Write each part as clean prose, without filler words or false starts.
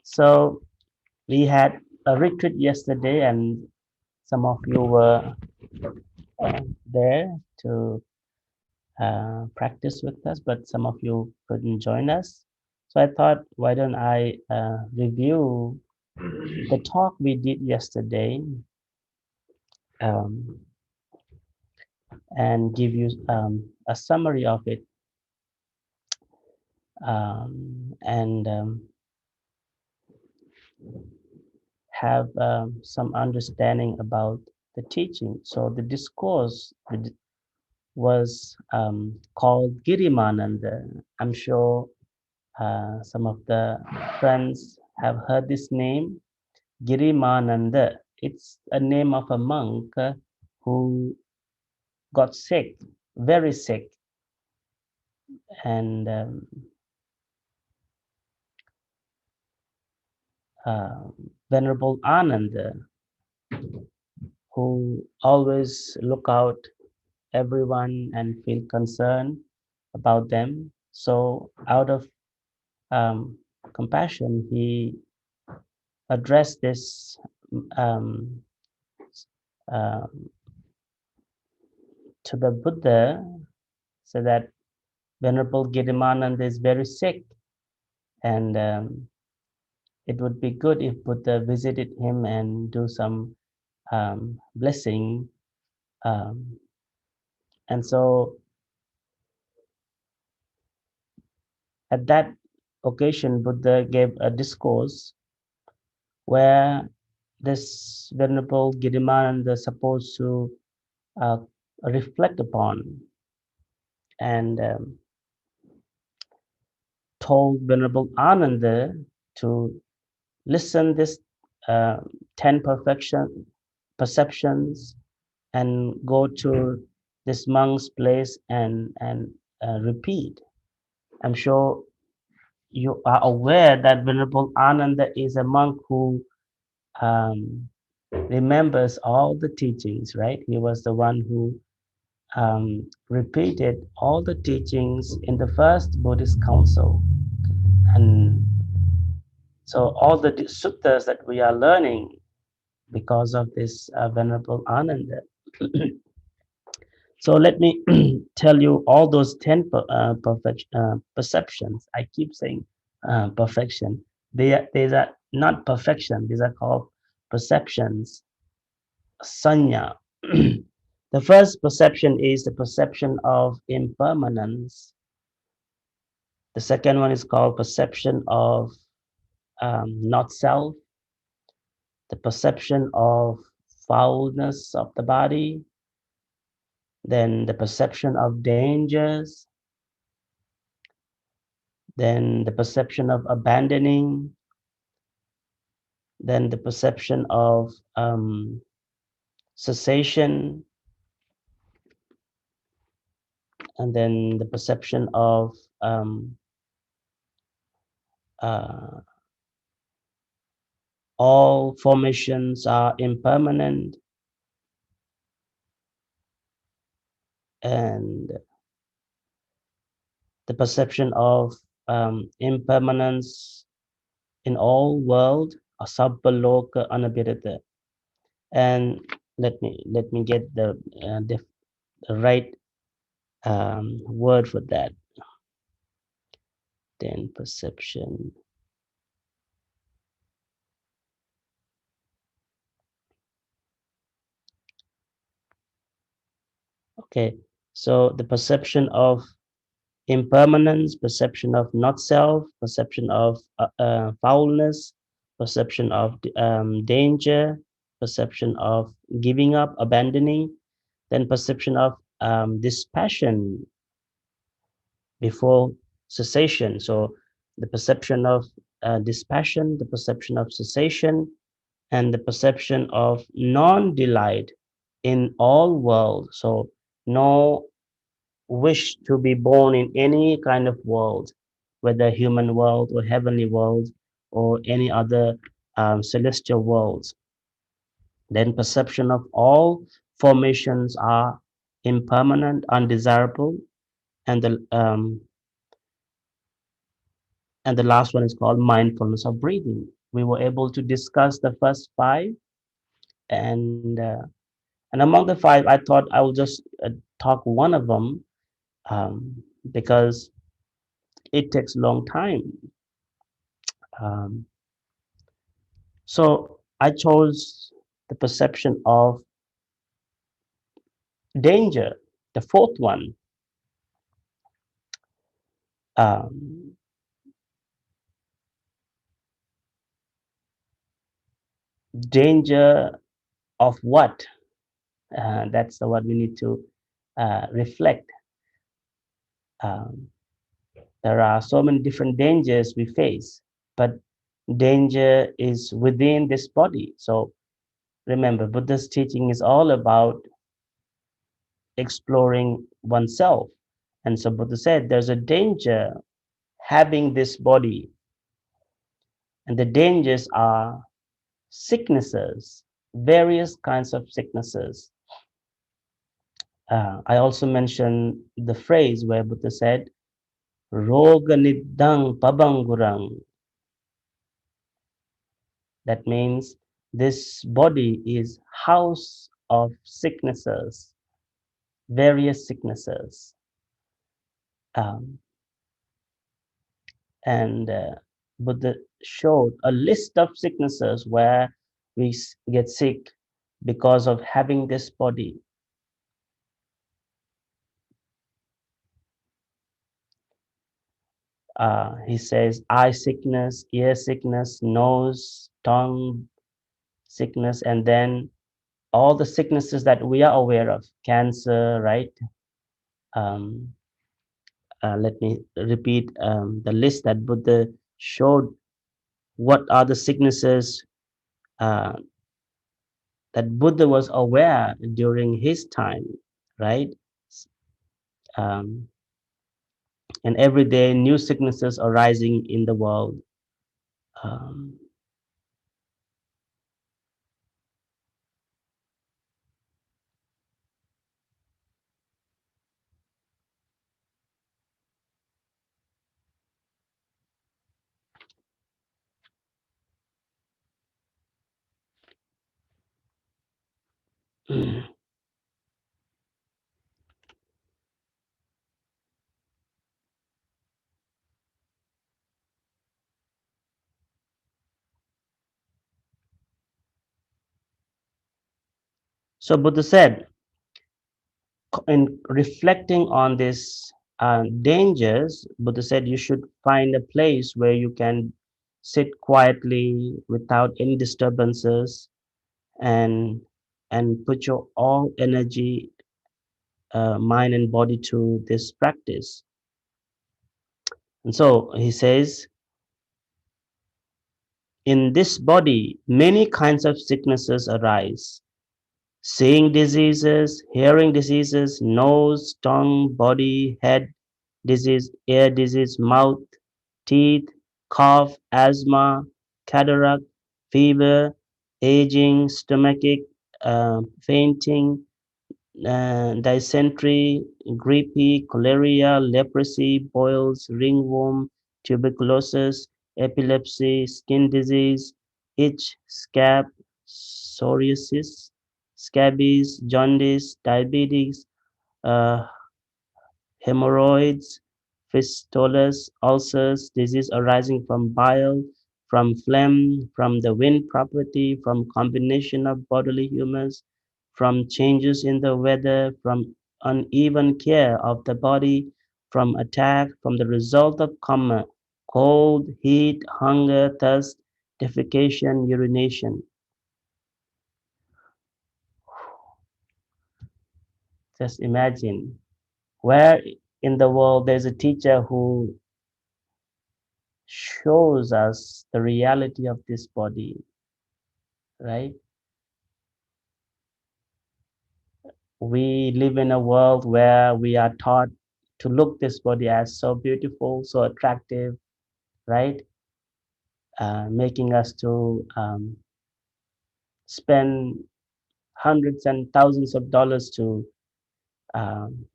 So we had a retreat yesterday, and some of you were there to practice with us, but some of you couldn't join us. So I thought, why don't I review the talk we did yesterday, um, and give you a summary of it, and have some understanding about the teaching. So the discourse was called Girimananda. I'm sure some of the friends have heard this name, Girimananda. It's a name of a monk who got sick, very sick, and uh, Venerable Ananda, who always look out everyone and feel concerned about them. So out of um, compassion, he addressed this um, uh, to the Buddha, so that Venerable Girimananda is very sick, and it would be good if Buddha visited him and do some blessing. Um, and so at that occasion, Buddha gave a discourse where this Venerable Girimananda is supposed to uh, reflect upon, and told Venerable Ananda to listen this uh, 10 perceptions and go to this monk's place and repeat. I'm sure you are aware that Venerable Ananda is a monk who um, remembers all the teachings, right? He was the one who repeated all the teachings in the first Buddhist council. And so all the suttas that we are learning because of this Venerable Ananda. So let me tell you all those 10 perceptions. I keep saying perfection. These are not perfection. These are called perceptions, sanya. The first perception is the perception of impermanence. The second one is called perception of not self, the perception of foulness of the body, then the perception of dangers, then the perception of abandoning, then the perception of cessation, and then the perception of uh, all formations are impermanent, and the perception of impermanence in all world, asabba loka anabhidata. And let me get the right word for that. Then perception. Okay, so the perception of impermanence, perception of not self, perception of foulness, perception of danger, perception of giving up, abandoning, then perception of dispassion before cessation. So the perception of dispassion, the perception of cessation, and the perception of non-delight in all worlds. So no wish to be born in any kind of world, whether human world or heavenly world or any other celestial worlds. Then perception of all formations are impermanent, undesirable, and And the last one is called mindfulness of breathing. We were able to discuss the first five, and among the five, I thought I will just talk one of them, because it takes a long time. Um, so I chose the perception of danger, the fourth one. Um, Danger of what? That's the what we need to reflect. Um, there are so many different dangers we face, but danger is within this body. So remember, Buddha's teaching is all about exploring oneself. And so Buddha said there's a danger having this body, and the dangers are sicknesses, various kinds of sicknesses. I also mentioned the phrase where Buddha said, Roga niddang pabangurang. That means this body is house of sicknesses, various sicknesses. Um, and Buddha showed a list of sicknesses where we get sick because of having this body. He says eye sickness, ear sickness, nose, tongue sickness, and then all the sicknesses that we are aware of, cancer, right? Um, Let me repeat the list that Buddha showed. What are the sicknesses uh, that Buddha was aware during his time, right? Um, and every day, new sicknesses arising in the world. Um, so Buddha said, in reflecting on these dangers, Buddha said you should find a place where you can sit quietly without any disturbances, and put your all energy, mind and body to this practice. And so he says, in this body, many kinds of sicknesses arise. Seeing diseases, hearing diseases, nose, tongue, body, head disease, ear disease, mouth, teeth, cough, asthma, cataract, fever, aging, stomachache, fainting, dysentery, grippe, cholera, leprosy, boils, ringworm, tuberculosis, epilepsy, skin disease, itch, scab, psoriasis, scabies, jaundice, diabetes, uh, hemorrhoids, fistulas, ulcers, disease arising from bile, from phlegm, from the wind property, from combination of bodily humors, from changes in the weather, from uneven care of the body, from attack, from the result of coma, cold, heat, hunger, thirst, defecation, urination. Just imagine where in the world there's a teacher who shows us the reality of this body, right? We live in a world where we are taught to look this body as so beautiful, so attractive, right? Making us to spend hundreds and thousands of dollars to um,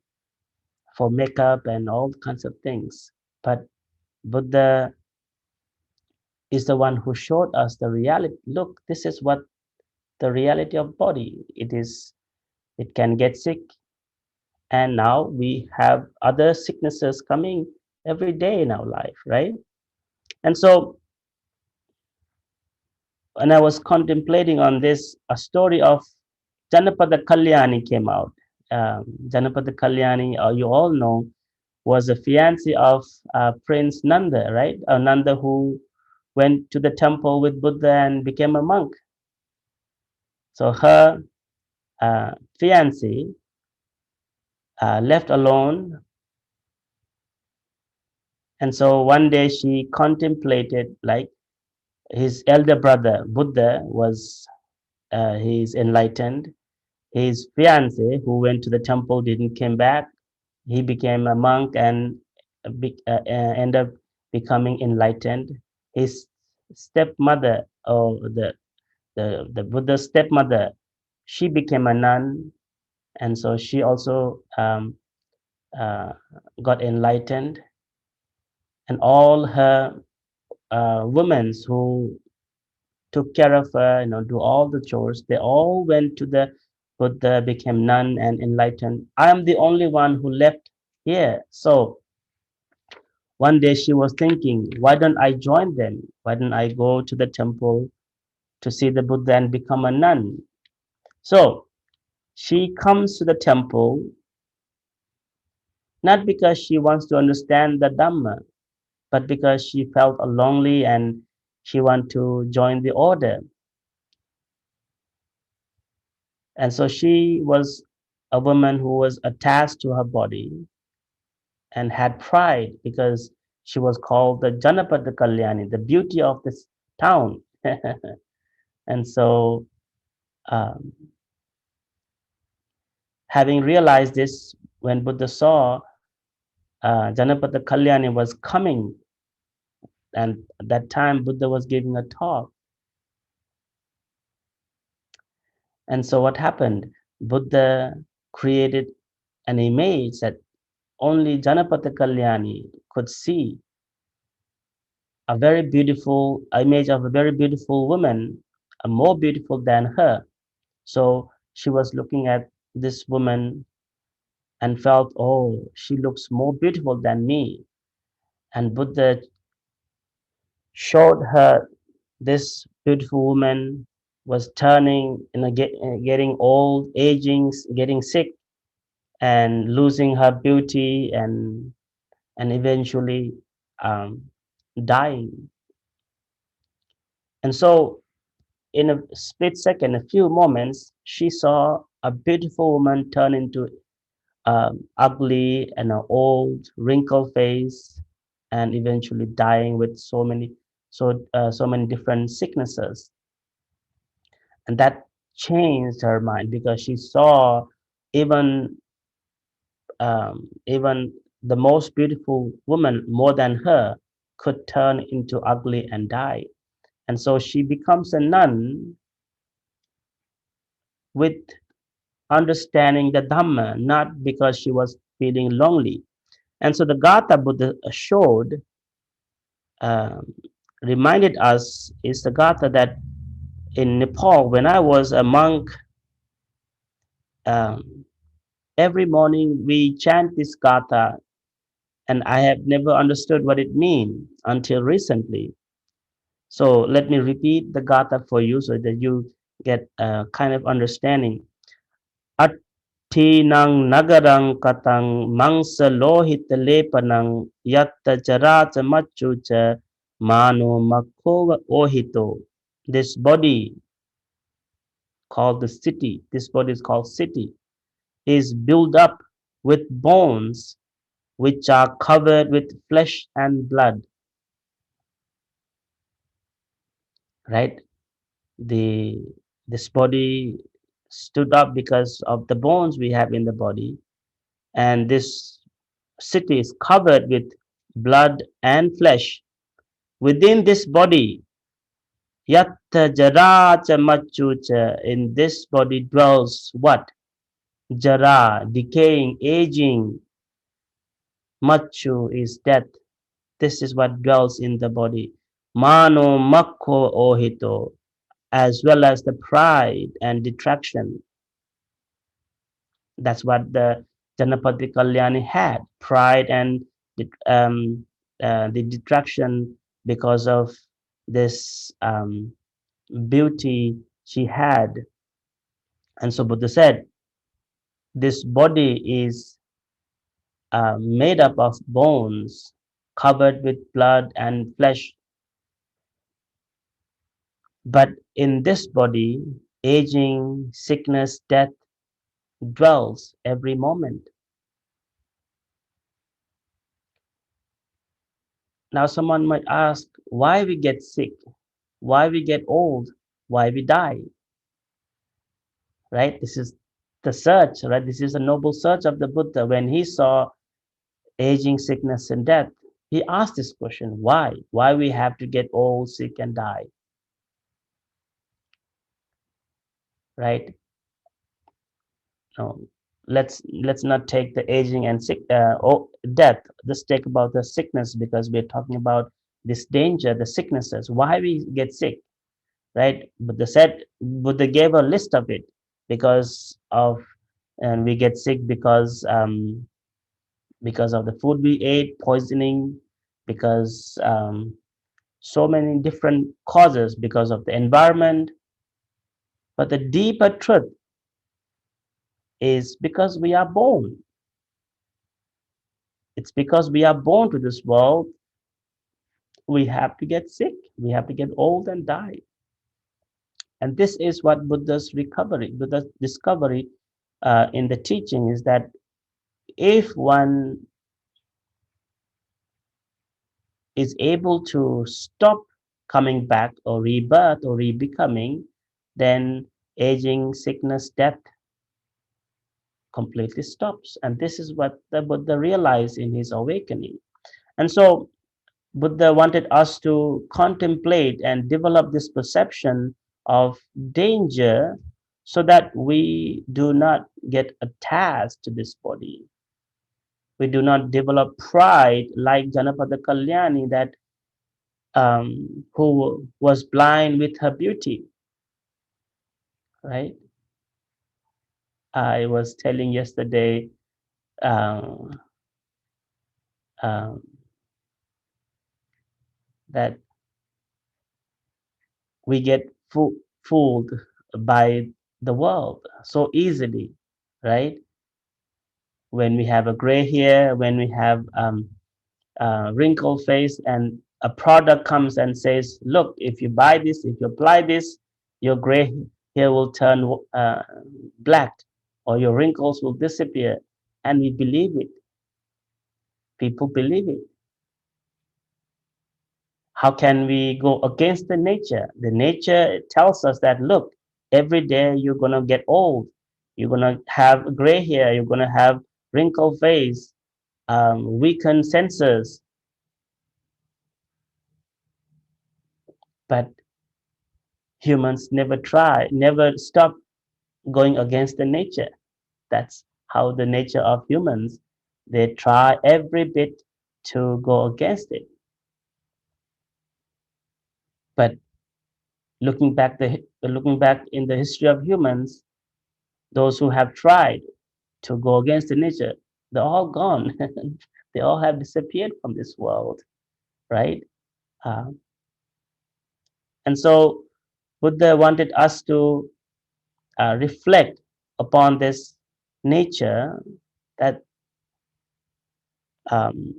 for makeup and all kinds of things. But Buddha is the one who showed us the reality. Look, this is what the reality of body. It is, it can get sick, and now we have other sicknesses coming every day in our life, right? And so when I was contemplating on this, a story of Janapada Kalyani came out. Janapada Kalyani, you all know, was a fiancé of Prince Nanda, right? Nanda, who went to the temple with Buddha and became a monk. So her fiancé, left alone, and so one day she contemplated, like, his elder brother Buddha was, he's enlightened. His fiancé, who went to the temple, didn't came back. He became a monk and ended up becoming enlightened. His stepmother, or the Buddha's stepmother, she became a nun, and so she also uh, got enlightened. And all her women who took care of her, do all the chores, they all went to the Buddha, became nun and enlightened. I am the only one who left here. So one day she was thinking, why don't I join them? Why don't I go to the temple to see the Buddha and become a nun? So she comes to the temple not because she wants to understand the Dhamma, but because she felt lonely and she want to join the order. And so she was a woman who was attached to her body and had pride because she was called the Janapada Kalyani, the beauty of this town. And so, um, having realized this, when Buddha saw Janapada Kalyani was coming, and at that time Buddha was giving a talk. And so, what happened? Buddha created an image that only Janapada Kalyani could see, a very beautiful image of a very beautiful woman, more beautiful than her. So she was looking at this woman and felt, oh, she looks more beautiful than me. And Buddha showed her this beautiful woman was turning, getting old, aging, getting sick, and losing her beauty, and eventually um, dying. And so in a split second, a few moments, she saw a beautiful woman turn into ugly and an old, wrinkled face, and eventually dying with so many different sicknesses. And that changed her mind because she saw even even the most beautiful woman, more than her, could turn into ugly and die. And so she becomes a nun with understanding the Dhamma, not because she was feeling lonely. And so the Gatha Buddha showed, um, reminded us, is the Gatha that in Nepal, when I was a monk, um, every morning we chant this Gatha, and I have never understood what it means until recently. So let me repeat the Gatha for you so that you get a kind of understanding. Tinang nagarang katang mangsa lohita lepanang yatta charata machucha mano makova ohito. This body called the city, this body is called city, is built up with bones which are covered with flesh and blood, right? The this body stood up because of the bones we have in the body, and this city is covered with blood and flesh. Within this body, yatta jara cha machu cha, in this body dwells what? Jara, decaying, aging. Machu is death. This is what dwells in the body. mano makko ohito, as well as the pride and detraction. That's what the Janapati Kalyani had, pride and the detraction because of this beauty she had. And so Buddha said, this body is made up of bones covered with blood and flesh. But in this body, aging, sickness, death dwells every moment. Now, someone might ask why we get sick, why we get old, why we die, right? This is the search, right? This is a noble search of the Buddha. When he saw aging, sickness, and death, he asked this question: why? Why we have to get old, sick, and die, right? No, let's not take the aging and sick death. Let's take about the sickness because we're talking about this danger, the sicknesses. Why we get sick, right? Buddha gave a list of it because of, and we get sick because of the food we ate, poisoning, because so many different causes, because of the environment. But the deeper truth is because we are born. It's because we are born to this world, we have to get sick, we have to get old and die. And this is what Buddha's discovery in the teaching is that if one is able to stop coming back or rebirth or rebecoming, then aging, sickness, death completely stops. And this is what the Buddha realized in his awakening. And so Buddha wanted us to contemplate and develop this perception of danger so that we do not get attached to this body. We do not develop pride like Janapada Kalyani that who was blind with her beauty, right? I was telling yesterday uh, um, that we get fooled by the world so easily, right? When we have a gray hair, when we have wrinkled face, and a product comes and says, "Look, if you buy this, if you apply this, your gray hair will turn black, or your wrinkles will disappear," and we believe it. People believe it. How can we go against the nature? The nature tells us that, look, every day you're going to get old. You're going to have gray hair. You're going to have wrinkled face, weakened senses. But humans never stop going against the nature. That's how the nature of humans, they try every bit to go against it. But looking back in the history of humans, those who have tried to go against the nature, they're all gone. They all have disappeared from this world, right? Uh, and so Buddha wanted us to reflect upon this nature that um,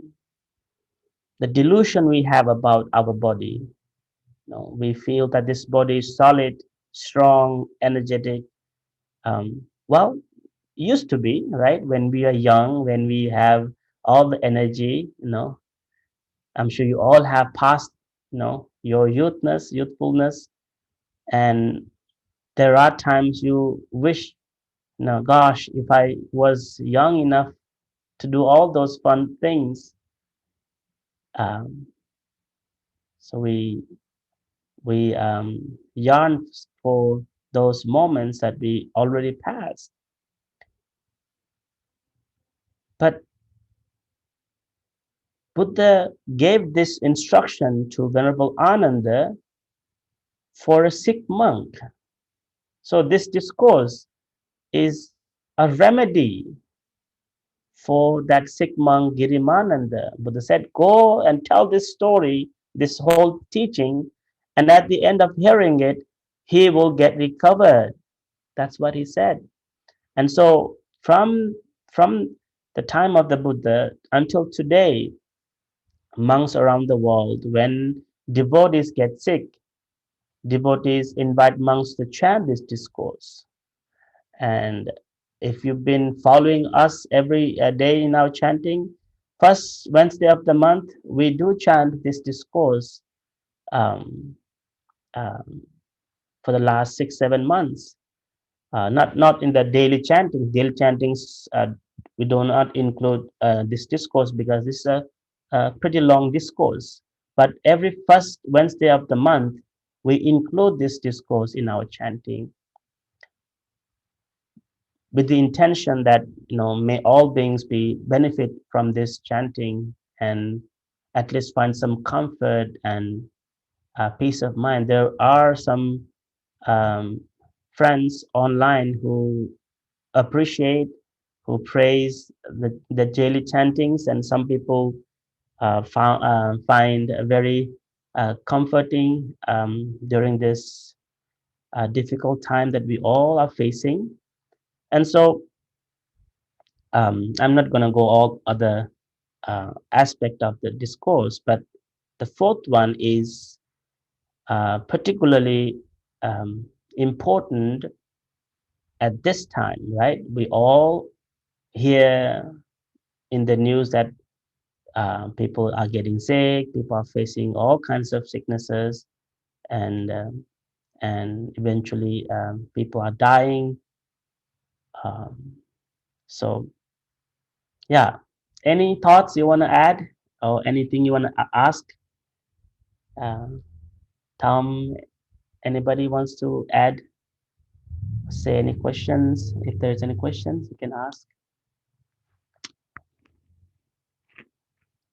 the delusion we have about our body. We feel that this body is solid, strong, energetic. Well, used to be, right? When we are young, when we have all the energy, I'm sure you all have passed, your youthfulness, and there are times you wish, gosh, if I was young enough to do all those fun things. Um, so we yearn for those moments that we already passed. But Buddha gave this instruction to Venerable Ananda for a sick monk. So this discourse is a remedy for that sick monk Girimananda. Buddha said, go and tell this story, this whole teaching, and at the end of hearing it, he will get recovered. That's what he said. And so from the time of the Buddha until today, monks around the world, when devotees get sick, devotees invite monks to chant this discourse. And if you've been following us every day in our chanting, first Wednesday of the month, we do chant this discourse um, um, for the last 6 7 months. Not in the daily chanting. Daily chantings, we do not include this discourse because this is a pretty long discourse. But every first Wednesday of the month, we include this discourse in our chanting with the intention that may all beings be benefit from this chanting and at least find some comfort and peace of mind. There are some um, friends online who appreciate, who praise the daily chantings, and some people find very comforting during this difficult time that we all are facing. And so I'm not going to go all other aspect of the discourse, but the fourth one is particularly important at this time, right? We all hear in the news that people are getting sick, people are facing all kinds of sicknesses, and eventually people are dying. Um, so yeah, any thoughts you want to add or anything you want to ask? Um, Tom, anybody wants to add, say any questions? If there's any questions, you can ask.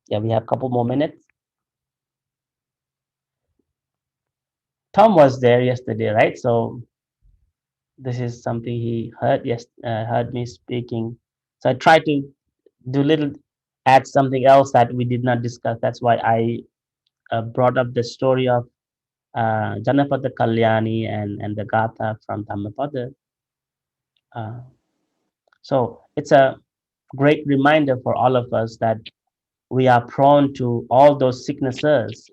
Yeah, we have a couple more minutes. Tom was there yesterday, right? So this is something he heard. Yes, heard me speaking. So I tried to do little, add something else that we did not discuss. That's why I brought up the story of Janapada Kalyani and the Gatha from Dhammapada. Uh, so it's a great reminder for all of us that we are prone to all those sicknesses,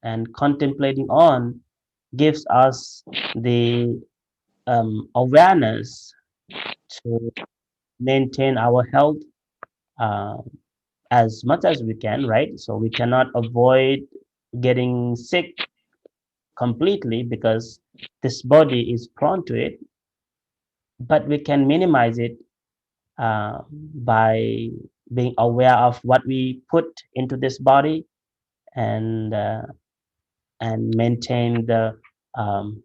and contemplating on gives us the awareness to maintain our health uh, as much as we can, right? So we cannot avoid getting sick completely because this body is prone to it, but we can minimize it by being aware of what we put into this body and maintain the um,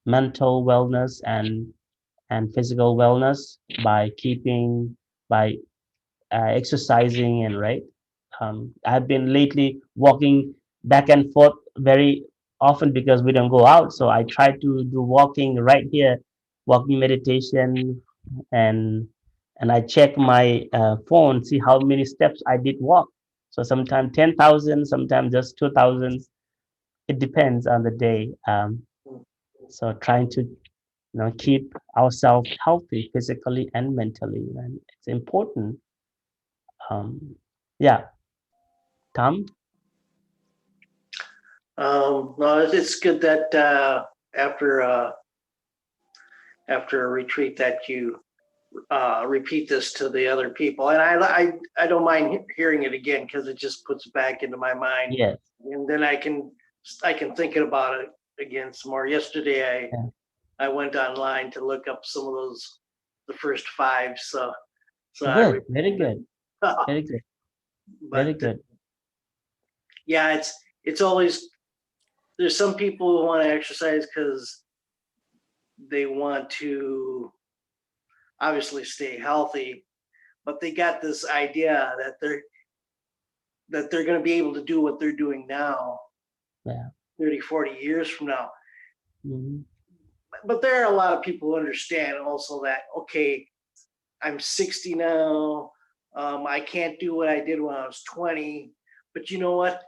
mental wellness and physical wellness by keeping by exercising and right. I've been lately walking back and forth very often because we don't go out. So I try to do walking right here, walking meditation, and I check my phone, see how many steps I did walk. So sometimes 10,000, sometimes just 2,000. It depends on the day. So trying to keep ourselves healthy physically and mentally, and it's important. Yeah, Tom. No, it's good that after after a retreat that you repeat this to the other people, and I don't mind hearing it again because it just puts it back into my mind, Yes. and then I can think about it again some more. Yesterday Yeah. I went online to look up some of those the first five, so I Good. Very good. Very good. Very but good. yeah, it's always there's some people who want to exercise because they want to obviously stay healthy, but they got this idea that that they're going to be able to do what they're doing now Yeah. 30, 40 years from now. Mhm. But there are a lot of people who understand also that, okay, I'm 60 now. I can't do what I did when I was 20. But you know what?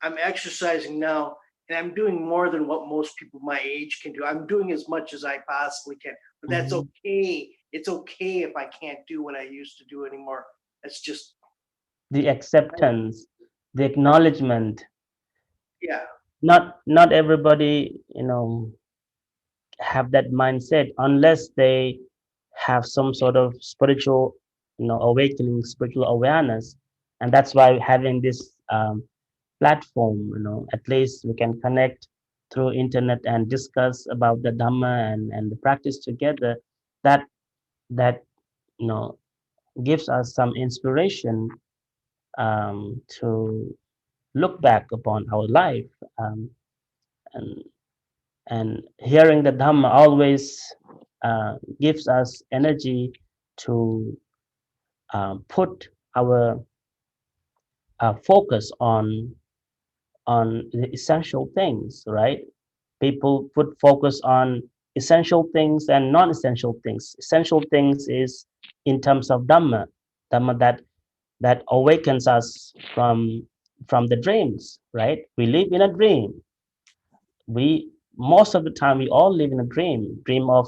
I'm exercising now and I'm doing more than what most people my age can do. I'm doing as much as I possibly can. But that's Mhm. okay. It's okay if I can't do what I used to do anymore. That's just, The acceptance, the acknowledgement. yeah. Not everybody, have that mindset unless they have some sort of spiritual, awakening, spiritual awareness. And that's why having this platform, at least we can connect through internet and discuss about the Dhamma and the practice together. That that you know gives us some inspiration to look back upon our life, and hearing the Dhamma always gives us energy to put our focus on the essential things, right? People put focus on essential things and non-essential things. Essential things is in terms of Dhamma that awakens us from the dreams, right? We live in a dream. We Most of the time we all live in a dream of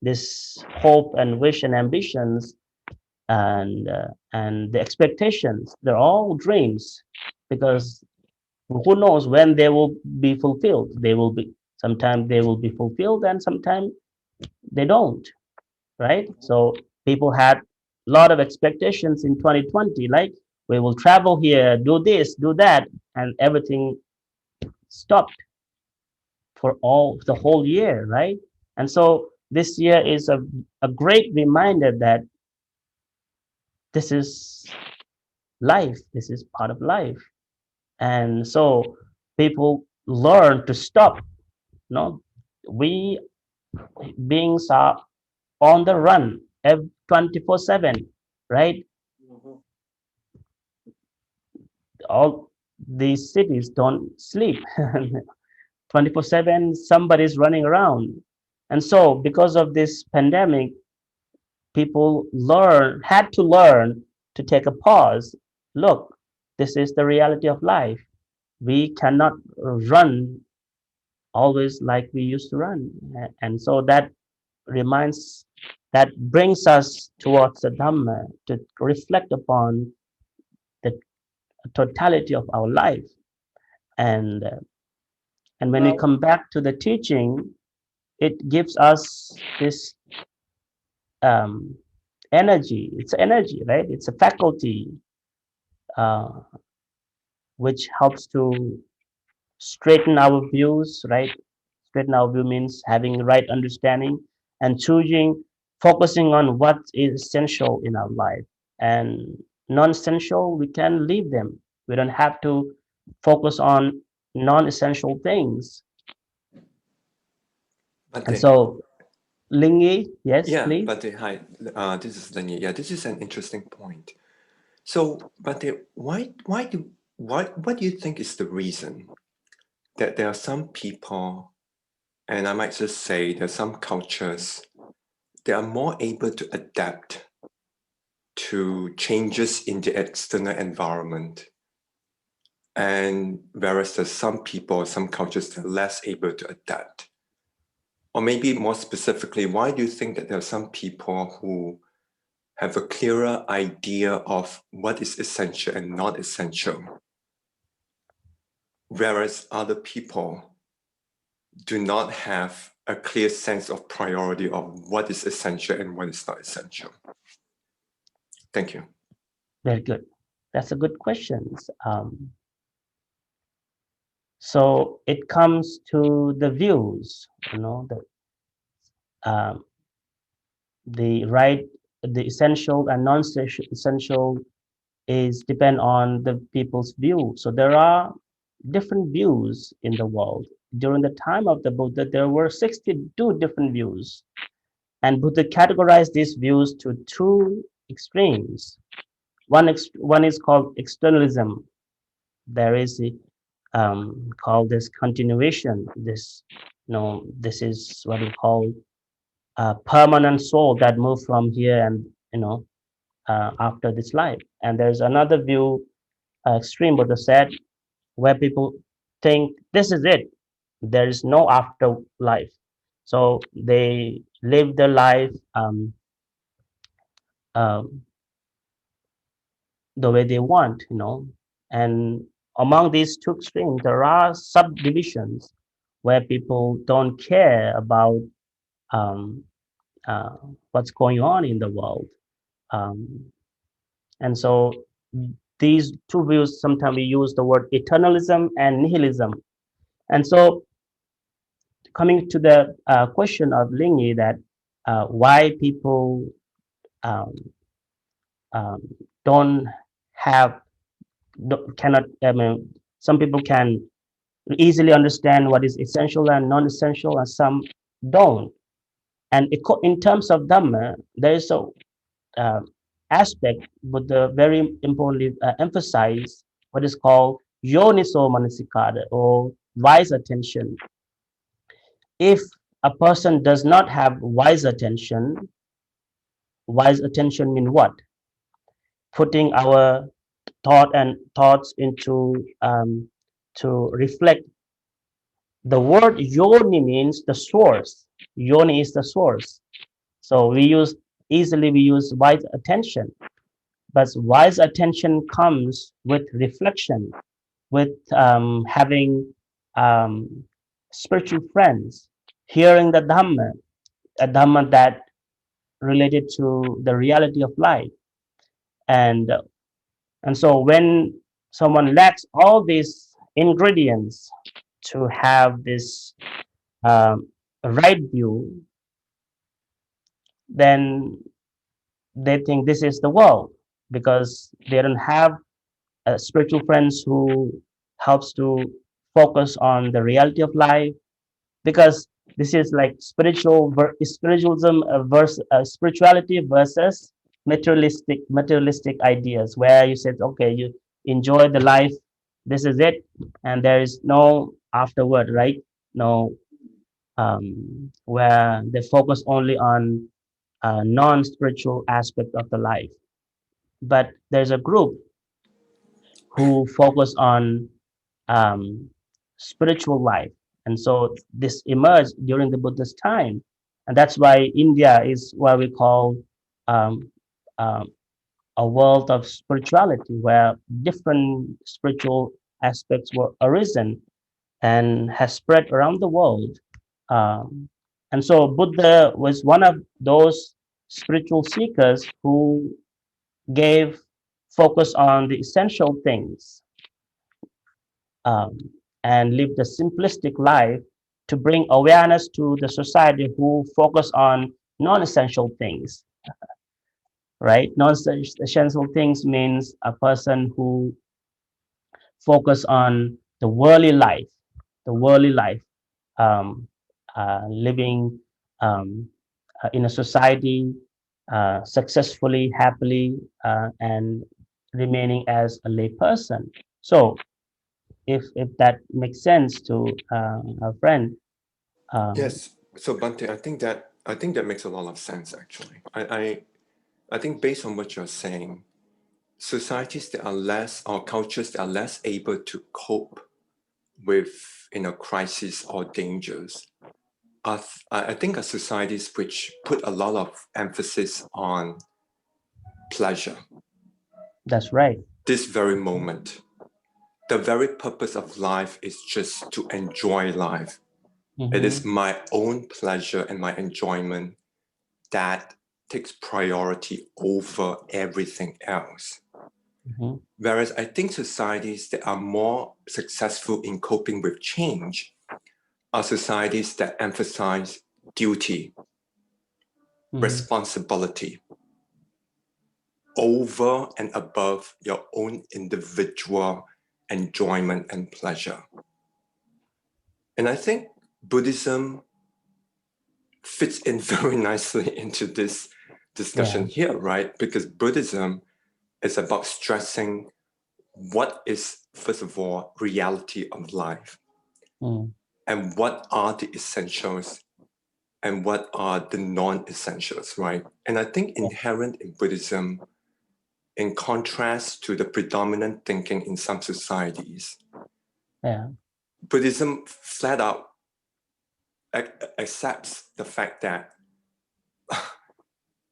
this hope and wish and ambitions and the expectations. They're all dreams because who knows when they will be fulfilled. They will be Sometimes they will be fulfilled and sometimes they don't, right? So people had a lot of expectations in 2020, like we will travel here, do this, do that, and everything stopped for all the whole year, right? And so this year is a great reminder that this is life, this is part of life. And so people learn to stop. We beings are on the run 24/7, right? Mhm. All these cities don't sleep. 24/7 somebody's running around. And so because of this pandemic, people had to learn to take a pause. Look, this is the reality of life. We cannot run always like we used to run. And so reminds that brings us towards the Dhamma to reflect upon the totality of our life. And uh, and when we Well, come back to the teaching, it gives us this um, energy. It's energy, right? It's a faculty uh, which helps to straighten our views, right? Straighten our view means having the right understanding and choosing, focusing on what is essential in our life. And non-essential, we can leave them. We don't have to focus on non-essential things. And Bhante, so, Lingi, yes, yeah, please. Bhante, hi. This is Lenny. Yeah, this is an interesting point. So, Bhante, what do you think is the reason that there are some people, and I might just say there are some cultures, they are more able to adapt to changes in the external environment, and whereas there's some people, some cultures that are less able to adapt? Or maybe more specifically, why do you think that there are some people who have a clearer idea of what is essential and not essential, whereas other people do not have a clear sense of priority of what is essential and what is not essential? Thank you. Very good. That's a good question. So it comes to the views, um, the right, the essential and non-essential is depend on the people's view. So there are different views in the world. During the time of the Buddha, there were 62 different views, and Buddha categorized these views to two extremes. One is called externalism, there is a, called this continuation. This, this is what we call a permanent soul that moves from here and, after this life. And there's another view, extreme, but the said, where people think this is it. There is no afterlife. So they live their life um, the way they want, And among these two extremes, there are subdivisions where people don't care about um, uh, what's going on in the world. Um, and so these two views, sometimes we use the word eternalism and nihilism. And so coming to the question of Lingi, that why people um, um, don't have, cannot, I mean, some people can easily understand what is essential and non-essential, and some don't. And in terms of Dhamma, there is a uh, aspect, but the very importantly emphasize what is called yoniso manasikara, or wise attention. If a person does not have wise attention mean what? Putting our thoughts into to reflect. The word yoni means the source. Yoni is the source. So we use wise attention, but wise attention comes with reflection, with having um, spiritual friends, hearing the Dhamma, a Dhamma that related to the reality of life. And and so when someone lacks all these ingredients to have this um, right view, then they think this is the world, because they don't have spiritual friends who helps to focus on the reality of life. Because this is like spiritualism versus spirituality versus materialistic ideas, where you said, okay, you enjoy the life, this is it, and there is no afterward, right? No, where they focus only on non-spiritual aspect of the life. But there's a group who focus on um, spiritual life. And so this emerged during the Buddha's time. And that's why India is what we call um, um, a world of spirituality, where different spiritual aspects were arisen and has spread around the world. Um, and so Buddha was one of those spiritual seekers who gave focus on the essential things, um, and lived a simplistic life to bring awareness to the society who focus on non-essential things, right? Non-essential things means a person who focus on the worldly life, um, living in a society successfully, happily, and remaining as a lay person. So if that makes sense to a friend. Yes. So Bante, I think that makes a lot of sense actually. I think based on what you're saying, societies that are less, or cultures that are less able to cope with crises or dangers, I think are societies which put a lot of emphasis on pleasure. That's right. This very moment, the very purpose of life is just to enjoy life. It is Mm-hmm. my own pleasure and my enjoyment that takes priority over everything else. Mm-hmm. Whereas I think societies that are more successful in coping with change are societies that emphasize duty, Mm-hmm. responsibility over and above your own individual enjoyment and pleasure. And I think Buddhism fits in very nicely into this discussion Yeah. here, right? Because Buddhism is about stressing what is, first of all, reality of life, mm, and what are the essentials and what are the non-essentials, right? And I think yeah, inherent in Buddhism, in contrast to the predominant thinking in some societies, yeah, Buddhism flat out accepts the fact that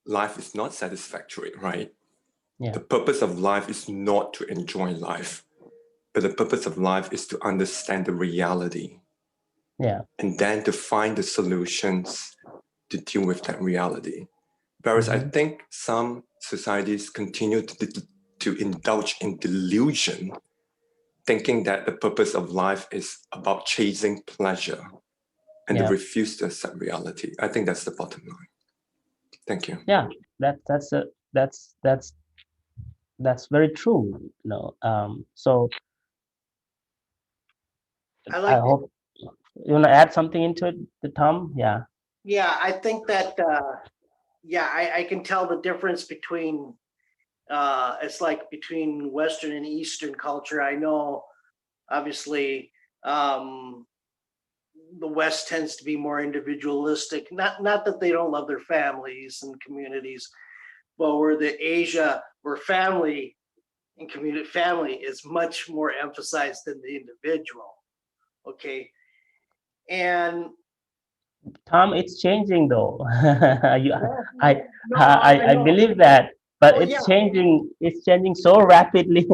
life is not satisfactory, right? yeah, The purpose of life is not to enjoy life, but the purpose of life is to understand the reality yeah. and then to find the solutions to deal with that reality. Whereas I Mm-hmm. think some societies continue to indulge in delusion, thinking that the purpose of life is about chasing pleasure, and they Yeah, refuse to accept reality. I think that's the bottom line. Thank you. yeah. That's a that's very true. So I I like that. hope you want to add something into it, the Tom. Yeah, Yeah, I think that yeah, I can tell the difference between it's like between Western and Eastern culture. I know obviously um the West tends to be more individualistic. Not that they don't love their families and communities, but where the Asia, where family and community family is much more emphasized than the individual. Okay, and Tom, it's changing though. you, yeah, I, no, I I know. believe that, but Well, yeah, it's changing. It's changing so rapidly.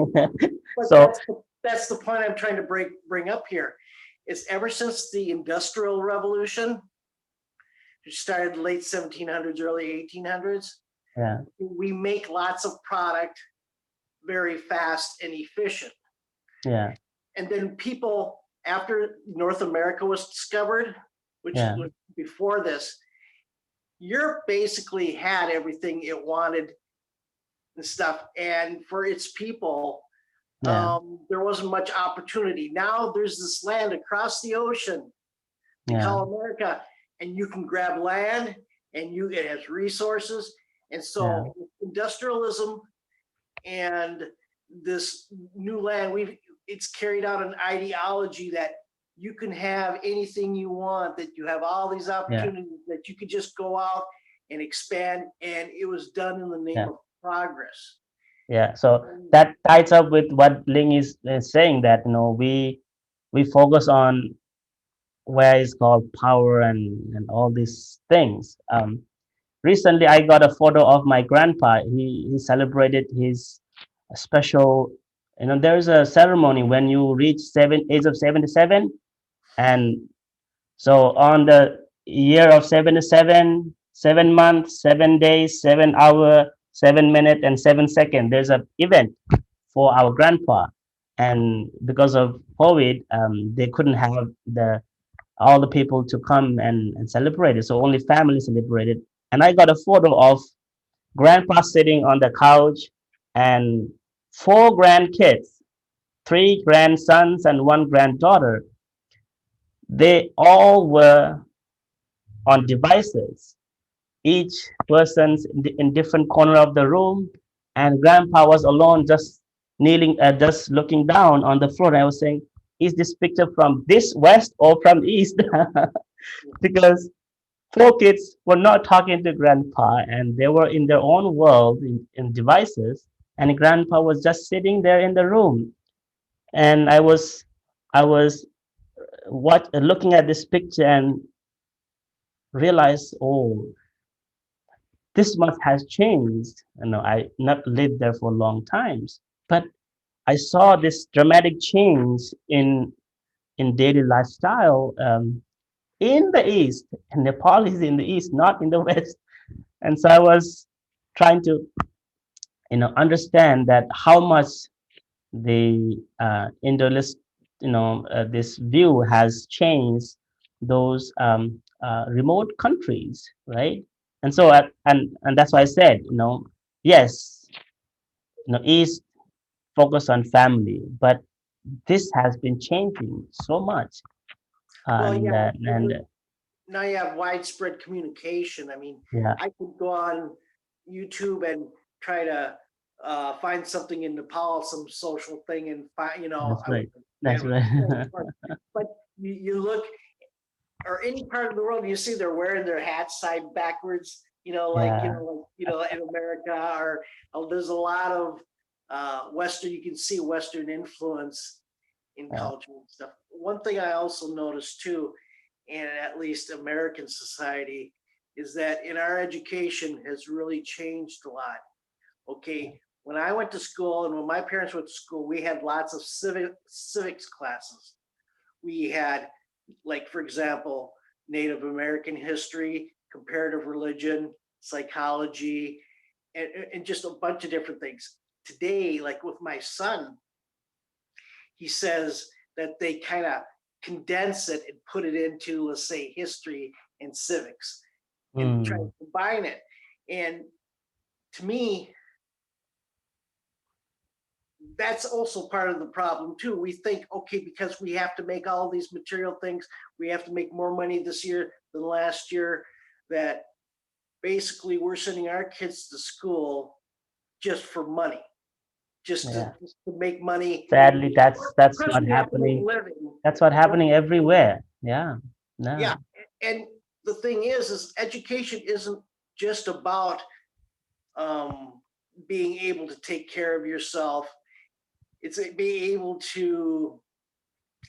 but So that's the point I'm trying to bring up here. Is ever since the Industrial Revolution, which started late 1700s, early 1800s, yeah, we make lots of product very fast and efficient. yeah, And then people, after North America was discovered, which yeah, was before this, Europe basically had everything it wanted and stuff. And for its people, yeah, there wasn't much opportunity. Now there's this land across the ocean they yeah, call America, and you can grab land and it has resources. And yeah, so industrialism and this new land, it's carried out an ideology that you can have anything you want, that you have all these yeah, opportunities, that you could just go out and expand, and it was done in the name yeah, of progress. yeah. So that ties up with what Ling is saying, that we focus on where is called power and all these things. Recently, I got a photo of my grandpa. He celebrated his special. There's a ceremony when you reach age of 77, and so on the year of 77, 7 months, 7 days, 7 hour, 7 minute, and 7 second, there's a event for our grandpa. And because of COVID, they couldn't have the all the people to come and celebrate it. So only family celebrated. And I got a photo of grandpa sitting on the couch and four grandkids, three grandsons and one granddaughter. They all were on devices, each person's in different corner of the room, and grandpa was alone, just kneeling, just looking down on the floor. And I was saying, is this picture from this west or from east? Because four kids were not talking to grandpa, and they were in their own world in devices, and grandpa was just sitting there in the room. And I was looking at this picture and realized, oh, this much has changed. I not lived there for long times, but I saw this dramatic change in daily lifestyle, in the east. And Nepal is in the east, not in the west. And so I was trying to understand that how much the individualist, this view has changed those remote countries, right? And so and that's why I said, yes, East focus on family, but this has been changing so much. Well, And yeah, now you have widespread communication. I mean, yeah, I could go on YouTube and try to find something in Nepal, some social thing, and find, That's I right. went to That's Japan, right. but you look, or any part of the world, you see they're wearing their hats side backwards, Yeah. in America, or there's a lot of Western. You can see Western influence in Yeah. culture and stuff. One thing I also noticed too, in at least American society, is that in our education has really changed a lot. Okay, when I went to school and when my parents went to school, we had lots of civics classes. We had, like, for example, Native American history, comparative religion, psychology, and just a bunch of different things. Today, like with my son, he says that they kind of condense it and put it into, let's say, history and civics and try to Mm. combine it. And to me, that's also part of the problem too. We think, okay, because we have to make all these material things, we have to make more money this year than last year, that basically we're sending our kids to school just for money, Yeah. just to make money, Sadly, that's because what we have to make a happening. living. That's what happening everywhere. Yeah. Yeah, No. and the thing is education isn't just about um, being able to take care of yourself. It's being able to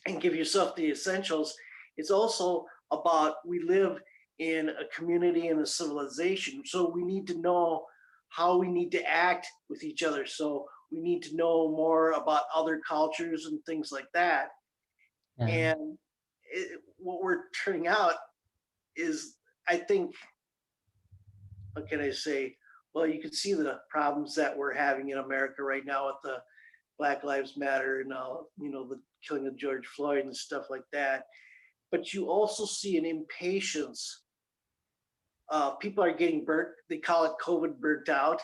and give yourself the essentials. It's also about, we live in a community and a civilization, so we need to know how we need to act with each other. So we need to know more about other cultures and things like that. Yeah. And what we're turning out is, I think, what can I say? Well, you can see the problems that we're having in America right now with the Black Lives Matter and the killing of George Floyd and stuff like that. But you also see an impatience. People are getting burnt. They call it COVID burnt out.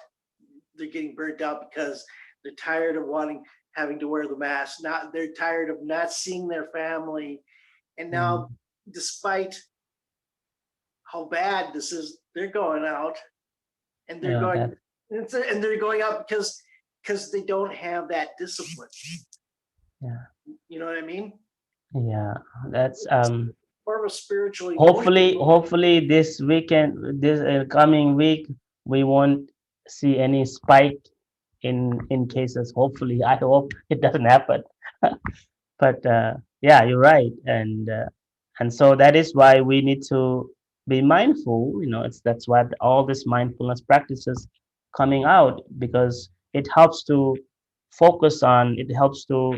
They're getting burnt out because they're tired of having to wear the mask. Not They're tired of not seeing their family. And now, Mm. despite how bad this is, they're going out and they're Yeah. going That. and they're going out because they don't have that discipline. Yeah. You know what I mean? Yeah. That's It's more of a spiritual emotion. hopefully this weekend, this coming week, we won't see any spike in cases. Hopefully, I hope it doesn't happen. But yeah, you're right, and so that is why we need to be mindful. It's that's why all this mindfulness practices coming out, because it helps to focus on. It helps to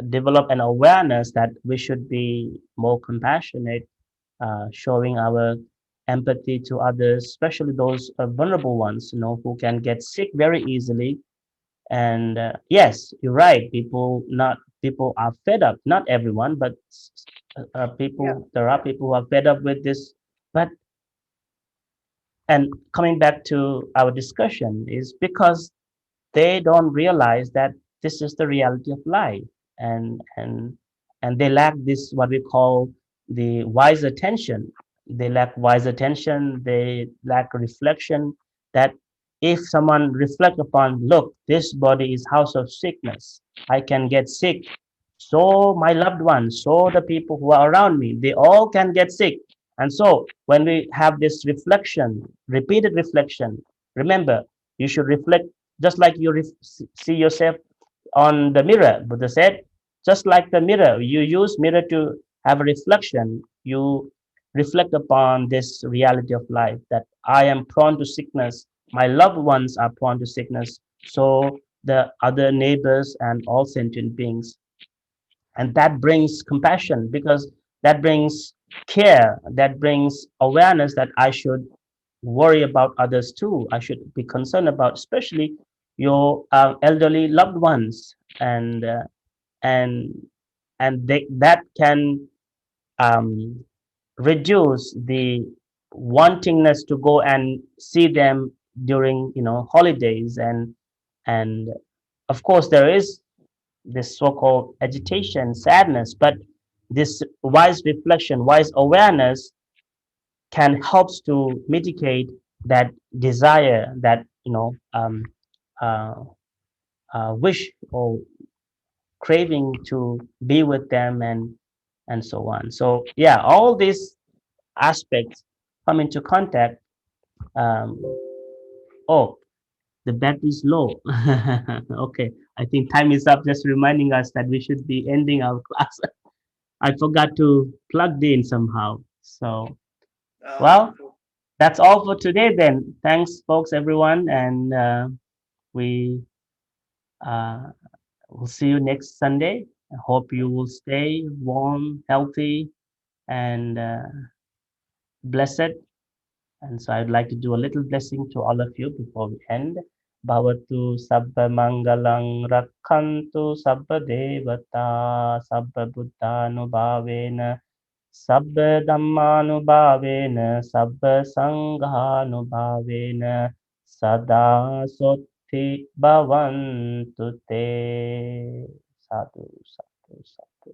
develop an awareness that we should be more compassionate, showing our empathy to others, especially those vulnerable ones, who can get sick very easily. And yes, you're right. People are fed up. Not everyone, but Yeah, there are people who are fed up with this. But and coming back to our discussion is because they don't realize that this is the reality of life, and and and they lack this, what we call, the wise attention. They lack wise attention. They lack reflection, that if someone reflect upon, look, this body is house of sickness, I can get sick, so my loved ones, so the people who are around me, they all can get sick. And so when we have this reflection, repeated reflection, remember, you should reflect just like you see yourself on the mirror. Buddha said, just like the mirror, you use mirror to have a reflection. You reflect upon this reality of life, that I am prone to sickness. My loved ones are prone to sickness. So the other neighbors and all sentient beings. And that brings compassion, because that brings care, that brings awareness that I should worry about others too. I should be concerned about, especially your elderly loved ones, and that can um, reduce the wantingness to go and see them during holidays. And of course there is this so-called agitation, sadness, but this wise reflection, wise awareness can helps to mitigate that desire, that uh, wish or craving to be with them, and so on. So yeah, all these aspects come into contact. Um, oh, the battery's low. Okay, I think time is up. Just reminding us that we should be ending our class. I forgot to plug in somehow. So Uh, well, that's all for today then. Thanks, folks, everyone, and we uh, will see you next Sunday. I hope you will stay warm, healthy, and blessed. And so I'd like to do a little blessing to all of you before we end. Bhavatu sabba mangalang rakhantu sabba devata sabba buddhanubhavena sabba dhammanubhavena sabba sanghanubhavena sada sotti bhavantu te. Sadhu, sadhu, sadhu.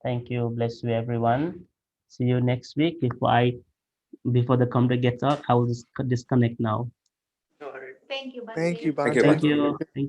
Thank you. Bless you, everyone. See you next week. Before the computer gets out, I will disconnect now. all right. Thank you, Thank you, Bhante. Thank Bhante. you. Thank you.